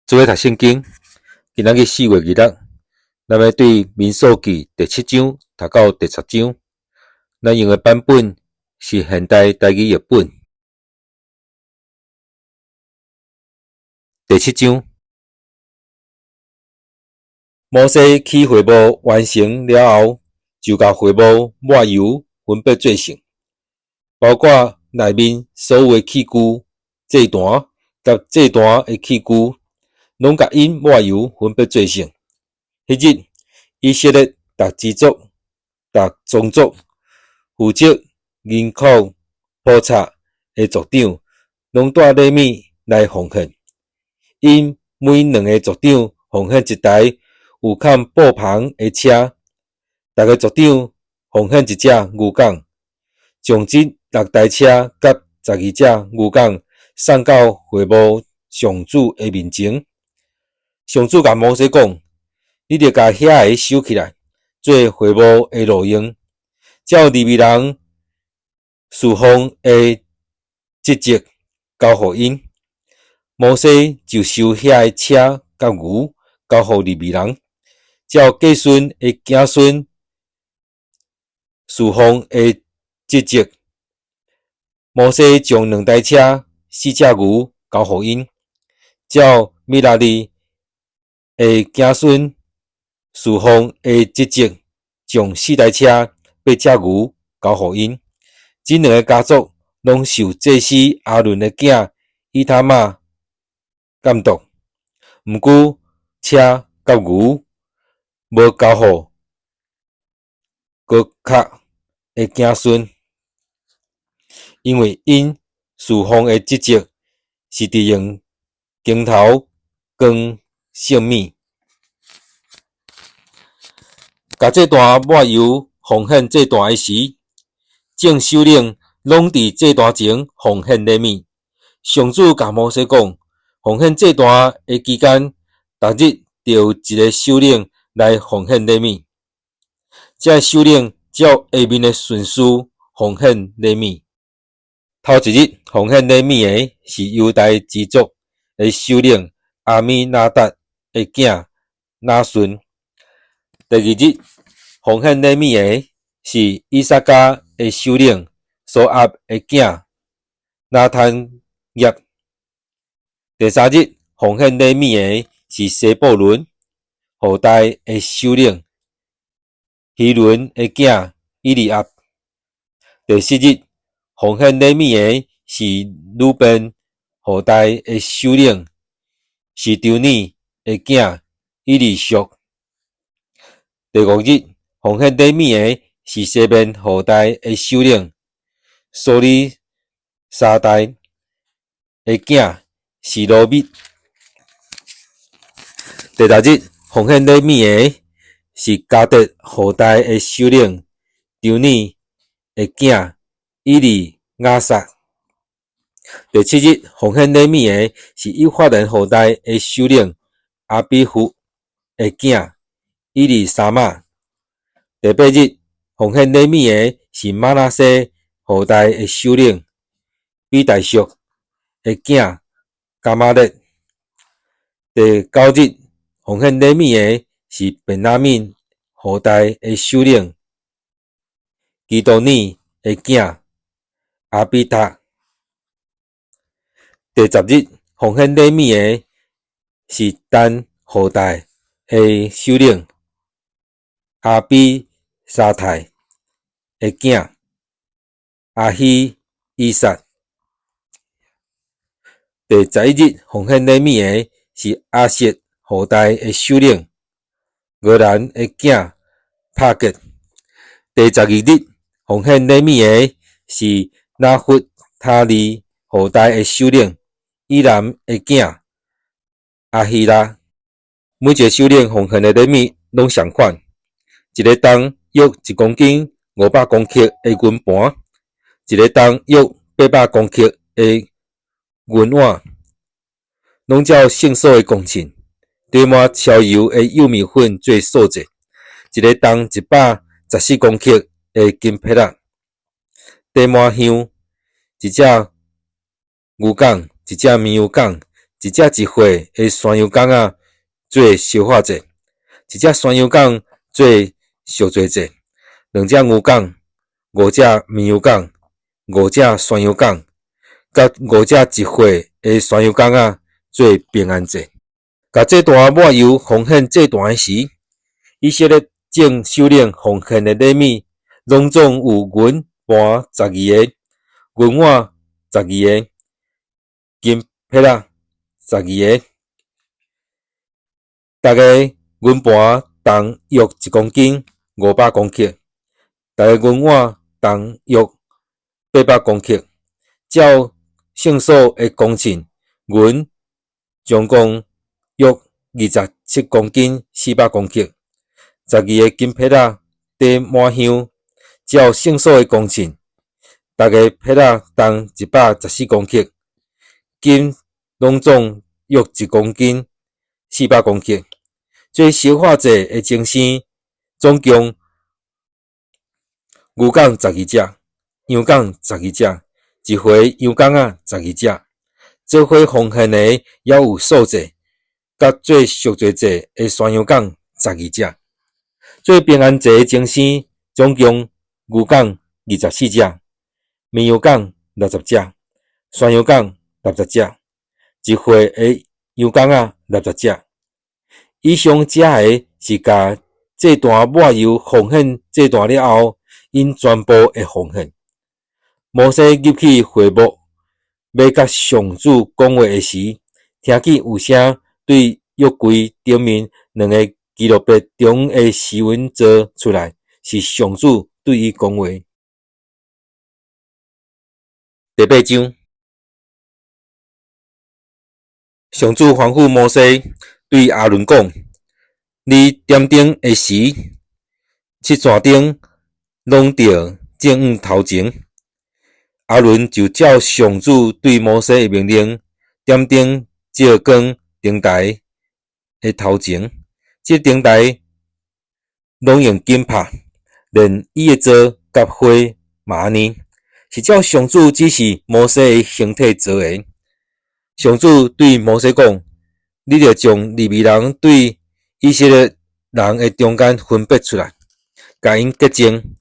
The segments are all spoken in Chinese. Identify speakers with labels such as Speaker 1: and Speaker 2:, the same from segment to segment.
Speaker 1: 做伙读圣经，今仔日4月2日，咱要对民数记第7章读到第10章。咱用的版本是现代台语译本。第7章，摩西起会幕完成了后，就甲会幕抹油，分别做圣，包括内面所有的器具、祭坛甲祭坛的器具。拢甲因抹油分别做圣。迄日，以色列逐支族、逐宗族负责银库铺插的族长，拢带礼物来奉献。因每2个族长奉献一台有嵌布篷的车，逐个族长奉献一只牛犅，将这6台车甲12只牛犅送到会幕上主的面前。上主甲摩西讲：“你着甲遐个收起来，做会幕的路用，照利未人侍奉的职责交互因。”摩西就收遐个车甲牛交互利未人，照继孙的子孙侍奉的职责。摩西将2台车、4只牛交互因，照米拉利的子孙侍奉的职责，将4台车、8只牛交互因。这2个家族拢受祭司阿伦的囝伊他玛监督，毋过车甲牛无交互哥卡的子孙，因为因侍奉的职责是伫用经头光性命。甲这段抹油奉献这段的时，众首领拢伫这段前奉献礼物。上主甲摩西讲，奉献这段的期间，逐日就有一个首领来奉献礼物。这个首领照下面的顺序奉献礼物。头一日奉献礼物的是犹大支族的首领阿米拿达的囝拿顺。第二日奉献礼物的是以萨迦的首领所押的囝拿坦业。第三日奉献礼物的是西布伦后代的首领希伦的囝以利押。第四日奉献礼物的是鲁宾后代的首领是丢尼的囝以利属。第5日奉献礼物的是西面后代的首领索利沙代的囝是罗密。第6日奉献礼物的是加德后代的首领丢尼的囝以利亚撒。第7日奉献礼物的是以法莲后代的首领阿比弗的囝以利沙玛。第8日奉献礼物的是马拿西后代的首领比大叔的囝加玛列。第9日奉献礼物的是便雅悯后代的首领基多尼的囝阿比塔。第10日奉献礼物的是但后代的首领阿比沙太的囝阿希以撒。第11日奉献礼物的是阿瑟后代的首领俄兰的囝帕吉。第12日奉献礼物的是拿弗他利后代的首领以南的囝阿希拉。每一个首领奉献的礼物拢相款，一个重约1公斤500公克的银盘，一个重约800公克的银碗，拢照圣所的公称，缀满超油的幼米粉做素质，一个重114公克的金匹仔，缀满香，一只牛犅，一只绵牛犅，一只一岁的山羊羔仔做烧化祭，一只山羊羔做赎罪祭，两只牛羔，五只绵羊羔，五只山羊羔，甲五只一岁的山羊羔仔做平安祭。甲这段抹油奉献这段时，以色列正首领奉献的礼物，拢总有银盘12个，银碗12个，金撇仔12个。逐个银盘重约1公斤，500公克；逐个银碗重约800公克。照圣所的公称，银总共约27公斤400公克，12个金撇仔底满香，照圣所的公称，逐个撇仔重114公克，金拢总约1公斤400公克。做烧化祭的精生，总共牛犅12只，羊犅12只，一回羊犅仔12只。做伙奉献的也有素祭，甲做赎罪祭的山羊犅12只。做平安祭的精生，总共牛犅24只，绵羊犅60只，山羊犅60只，一回的羊犅仔60只。以上这个是甲这段抹油奉献这段了后，因全部的奉献。摩西入去会幕，要甲上主讲话的时，听见有声对约柜顶面两个基路伯中的诗文做出来，是上主对伊讲话。第8章，上主吩咐摩西对阿伦讲：你点灯的时，7盏灯拢着正午头前。阿伦就照上主对摩西的命令，点灯照光灯台的头前。这灯台拢用金拍，连伊的座甲花麻呢，是照上主指示摩西的形体做的。上主对摩西讲：你着将利未人对以色列人的中间分别出来，甲因洁净。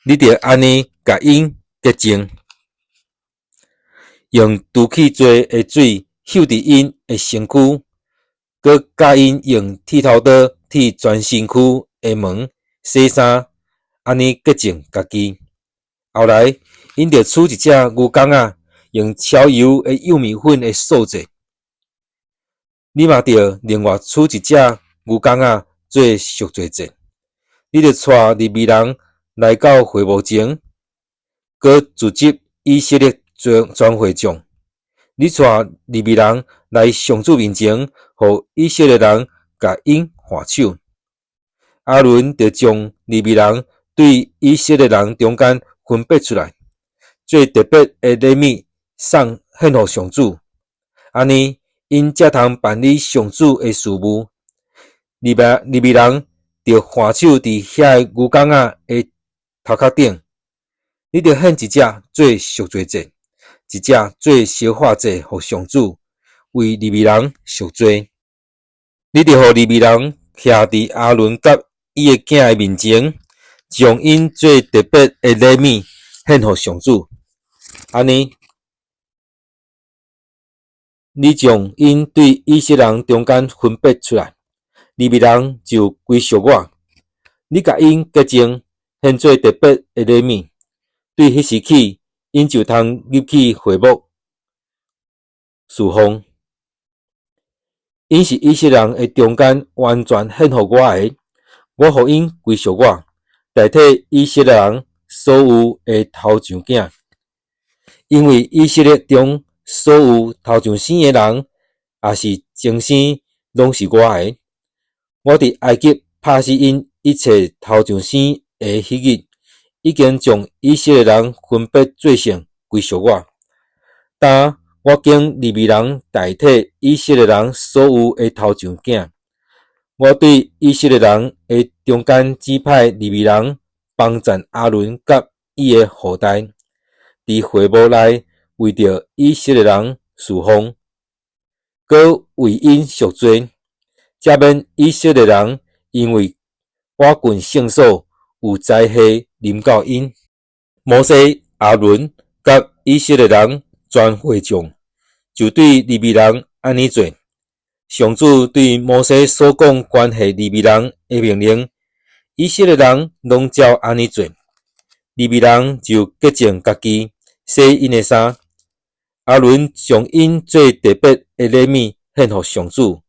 Speaker 1: 你着安尼甲因洁净，用拄起做的水溴伫因的身躯，佮教因用剃头刀剃全身躯的毛、洗衫，安尼洁净家己。后来，因着取一只牛犅仔，用超油的幼米粉的素祭。你嘛着另外取一只牛犅仔做赎罪祭。你着带利未人来到会幕前，佮聚集以色列全会众。你带利未人来上主面前，互以色列人甲因还手。阿伦着将利未人对以色列人中间分别出来，做特别的礼物送献互上主。安尼，因才通办理上主的事务。利未人着还手伫遐牛犅仔的头壳顶。你着献一只做赎罪祭，一只做烧化祭，互上主，为利未人赎罪。你着互利未人徛伫阿伦甲伊的囝的面前，将因做特别的礼物献互上主。安尼，你将因对以色列人中间分别出来，利未人就归属我。你甲因洁净，献做特别的礼物。对迄时起，因就通入去会幕侍奉。因是以色列人的中间完全献互我的，我互因归属我，代替以色列人所有的头上囝。因为以色列中所有头上生的人，也是精生，拢是我的。我伫埃及拍死因一切头上生的迄日，已经将以色列人分别做成归属我。但我经利未人代替以色列人所有的头上囝。我对以色列人的中间指派利未人帮赞阿伦甲伊的后代，伫会幕内为着以色列人侍奉。搁为因赎罪，则免以色列人因为我郡圣所有灾祸临到因。摩西、亚伦甲以色列人全会众就对利未人安尼做。上主对摩西所讲关系利未人的命令，以色列人拢照安尼做。利未人就洁净家己，洗因的衫。亚伦将因做特别的礼物献给上主，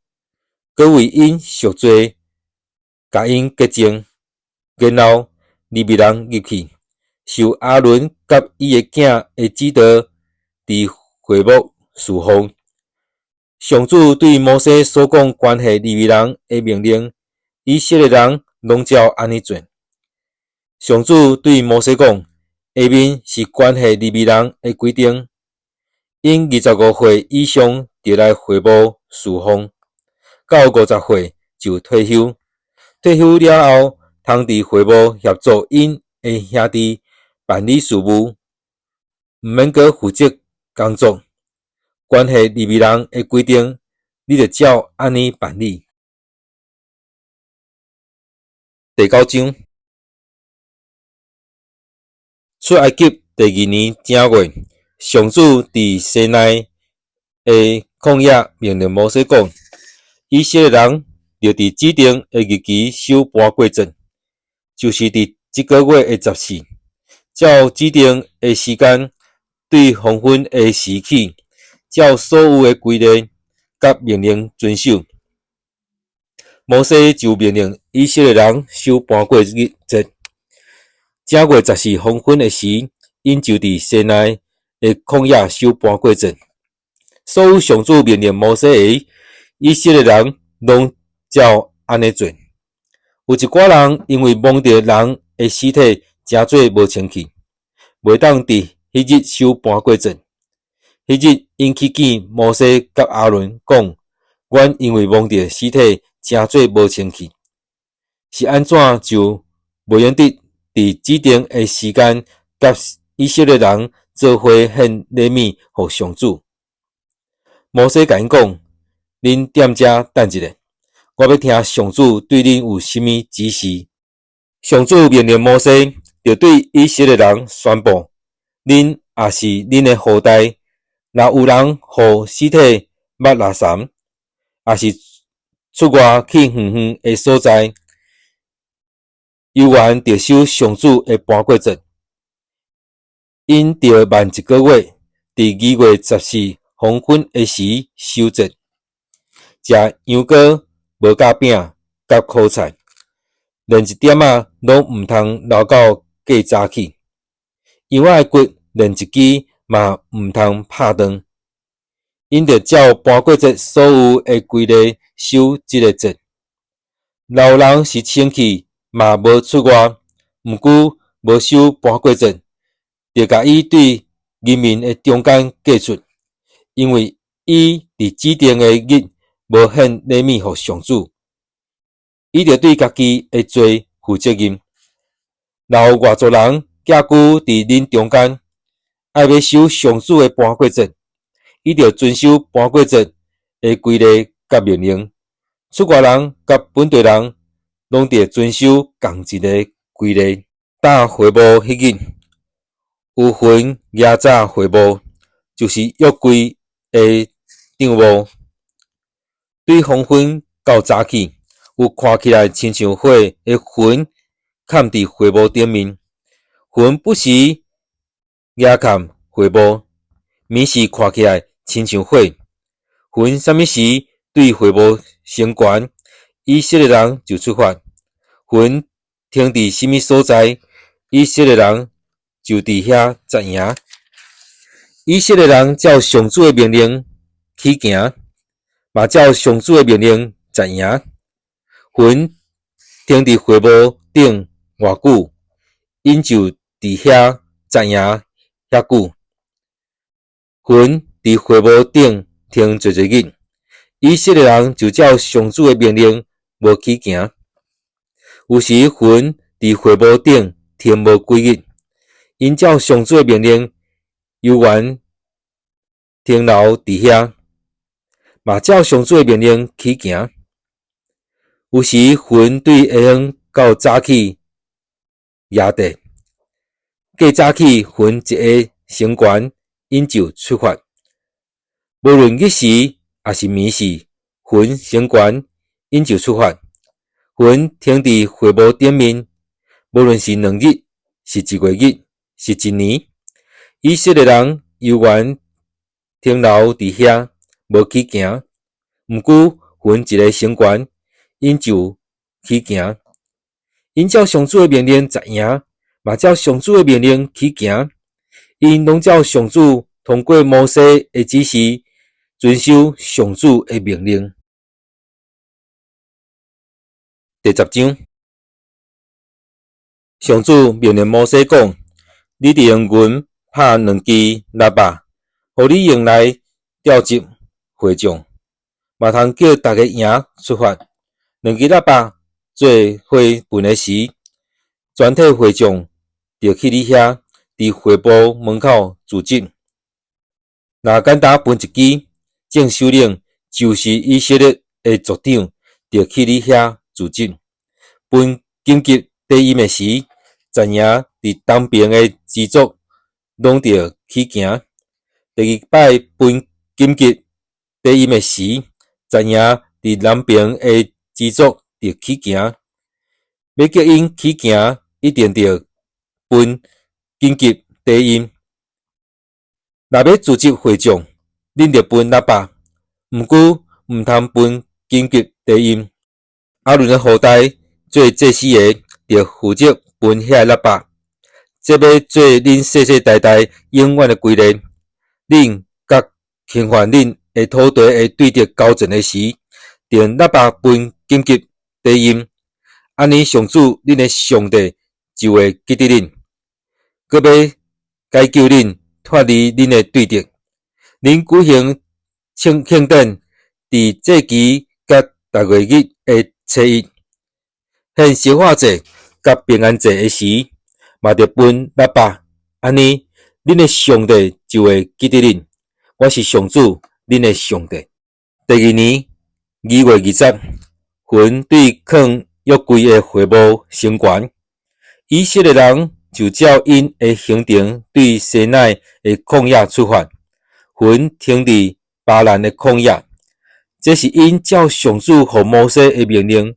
Speaker 1: 佮为因赎罪，甲因洁净。然后利未人入去，受亚伦甲伊的囝的指导，伫会幕侍奉。上主对摩西所讲关系利未人的命令，以色列人拢照安尼做。上主对摩西讲，下面是关系利未人的规定，因25岁以上就来会幕侍奉，到50岁就退休。退休了后，通伫会幕协助因的兄弟办理事务，毋免阁负责工作。关系利未人的规定，你着照安尼办理。第9章，出埃及第2年正月，上主伫西奈的旷野命令摩西讲，以色列人着伫指定的日期守搬过节，就是伫这个月的14，照指定的时间，对黄昏的时起，照所有的规例甲命令遵守。摩西就命令以色列人守搬过日节。正月14黄昏的时，因就伫西奈的旷野守搬过节。所有上主命令摩西的，以色列人拢照安尼做。有一寡人因为摸着人的尸体，诚做无清气，袂当伫迄日守搬过节。迄日因去见摩西甲亚伦，讲：阮因为摸着尸体，诚做无清气，是安怎就无用得伫指定的时间，甲以色列人做伙献礼物互上主。摩西甲因讲：恁踮遮等一下，我要听上主对恁有甚物指示。上主命令摩西，就对以色列人宣布：恁也是恁的后代，若有人互尸体抹垃圾，也是出外去远远的所在，犹原着守上主的搬过节，因着慢1个月，伫2月14黄昏的时守节，食羊羔、无甲饼甲苦菜，连一点仔拢毋通留到过早起。羊仔的骨连一支嘛毋通拍断。因着照搬过节所有的规例守这个节。老人是清气，嘛无出外，毋过无守搬过节，就甲伊对人民的中间隔出，因为伊伫指定的日无献礼物互上主，伊着对家己的罪负责任。若有外族人寄居伫恁中间，爱要守上主的搬过节，伊着遵守搬过节的规例甲命令。出外人甲本地人拢得遵守同一个规例。打会幕迄日，有分夜早会幕，就是约柜的帐幕，对黄昏到早起，有看起来亲像火的云嵌伫会幕顶面。云不时压嵌会幕，明时看起来亲像火。云什么时对会幕升悬，以色列人就出发。云停伫什么所在，以色列人就伫遐扎营。以色列人照上主的命令起行，嘛照上主的命令扎营。云停伫会幕顶偌久，因就伫遐扎营遐久。云伫会幕顶停侪日，以色列人就照上主的命令无起行。有时云伫会幕顶停无几日，因照上主的命令，犹原停留伫遐。嘛照上主的命令去行。有时云对下方到早起野地，过早起云一下升悬，因就出发。无论日时也是暝时，云升悬，因就出发。云停伫会幕顶面，无论是2日，是1月日，是1年，以色列人犹原停留伫遐，无去行。毋久，云一个升悬，因就去行。因照上主的命令知影，嘛照上主的命令去行。因拢照上主通过摩西的指示，遵守上主的命令。第10章，上主命令摩西讲：你得用银拍2支喇叭，互你用来调集会众，嘛通叫大家营出发。2支喇叭做伙分的时，全体会众就去你遐，伫会幕门口聚集。若简单分1支，正首领就是以色列的族长，就去你遐聚集。分紧急低音的时，知影伫东边的支族拢着去行。第2摆分紧急低音的时，知影伫南边的支族着去行。要叫因去行，一定着分紧急低音。若要组织会众，恁着分喇叭，毋过毋通分紧急低音。阿伦的后代做祭司的，着负责分遐喇叭。这要做恁世世代代永远的规律。恁甲侵犯恁的土地的对敌交战的时，用喇叭分紧急低音。安尼上主恁的上帝就会记得恁，搁要解救恁脱离恁的对敌。恁举行庆典，伫这期甲逐月日的初一，献烧化祭甲平安祭的时，嘛着分喇叭。安尼，恁的上帝就会记得恁。我是上主，恁的上帝。第2年2月20，云对抗约柜的会幕升悬，以色列人就照因的行程对西奈的旷野出发。云停伫巴兰的旷野，这是因照上主和摩西的命令，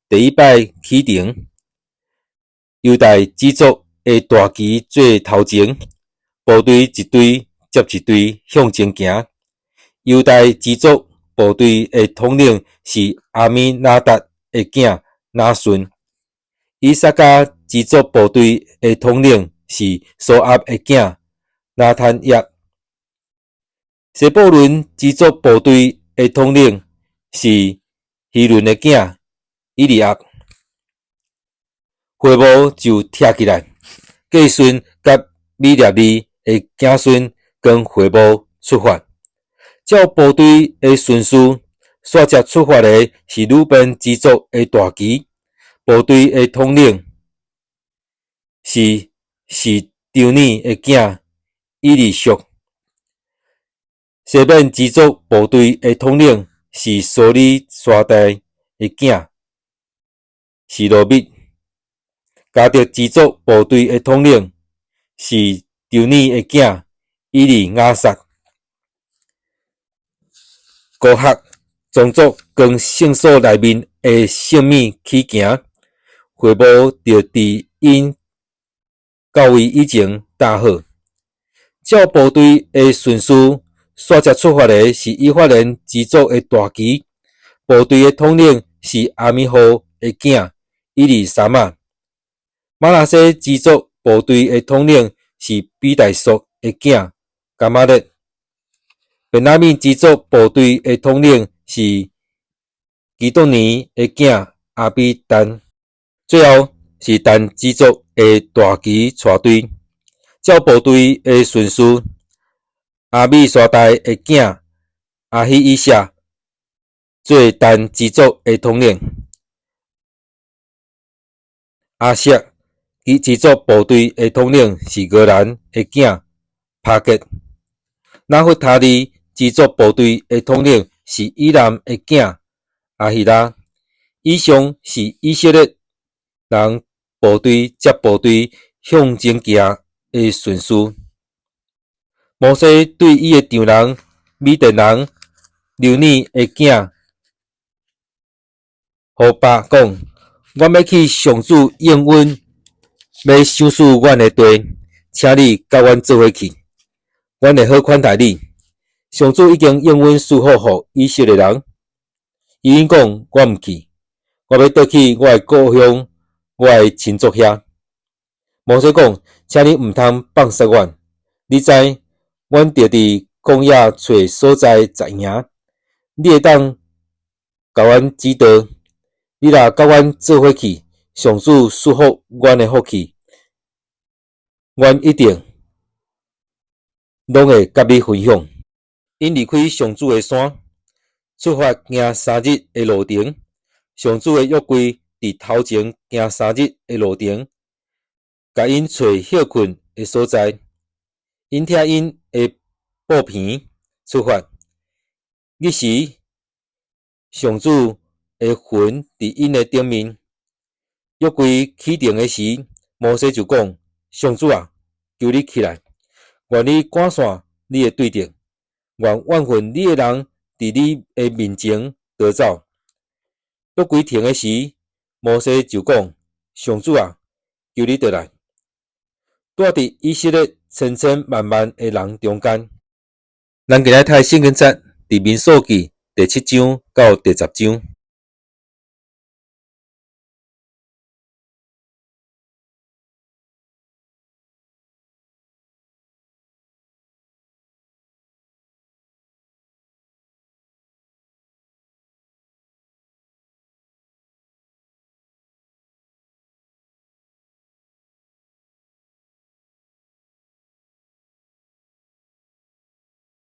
Speaker 1: 第1摆启程。犹大支族的大旗做头前，部队一队接一队向前行。犹大支族部队的统领是阿米拿达的囝拿顺，以萨迦支族部队的统领是苏押的囝拿坦业，西布伦支族部队的统领是希伦的囝以利亚。会幕就拆起来，计顺甲米列利的子孙跟会幕出发。照部队的顺序，煞接出发的是鲁宾支族的大旗，部队的统领是丢尼的囝以利属。西缅支族部队的统领是苏里沙代的囝是罗密。迦得支族部队的统领是丢尼的囝以利亚撒。高学宗族跟圣所内面的圣物去行，会幕就伫因到位以前搭好。照部队的顺序，煞接出发的是以法莲支族的大旗，部队的统领是阿米户的囝以利沙玛。马拉西支族部队的统领是比大叔的囝加马列。便雅悯支族部队的统领是基多尼的囝阿比丹。最后是但支族的大旗带队，照部队的顺序，阿米沙代的囝阿希伊夏做但支族的统领。阿瑟支族部队的统领是俄兰的囝帕吉。拿弗他利支族部队的统领是以南的囝阿希拉，以上是以色列人部队接部队向前行的顺序。摩西对伊的丈人米甸人流尼的囝何巴讲：阮要去上主应允，要赏赐阮的地，请你甲阮做伙去，阮会好款待你。上主已经应允赐福互以色列人。伊因讲：我毋去，我要倒去我的故乡，我的亲族遐。摩西讲：请你毋通放杀阮，你知阮着伫旷野找所在杂营，你会当甲阮指导。你若甲阮做伙去，上主赐福阮的福气，阮一定拢会甲你分享。因离开上主的山，出发行3日的路程。上主的约柜伫头前行3日的路程，甲因找歇困的所在。因听因的布片出发。迄时，上主的魂伫因的顶面。约柜启动的时，摩西就讲：上主啊，求你起来，愿你赶散你的对敌，愿万份你的人伫你的面前逃走。约柜停的时，摩西就讲：上主啊，求你倒来，住伫以色列千千万万的人中间。咱今日读圣经节伫民数记第7章到第10章。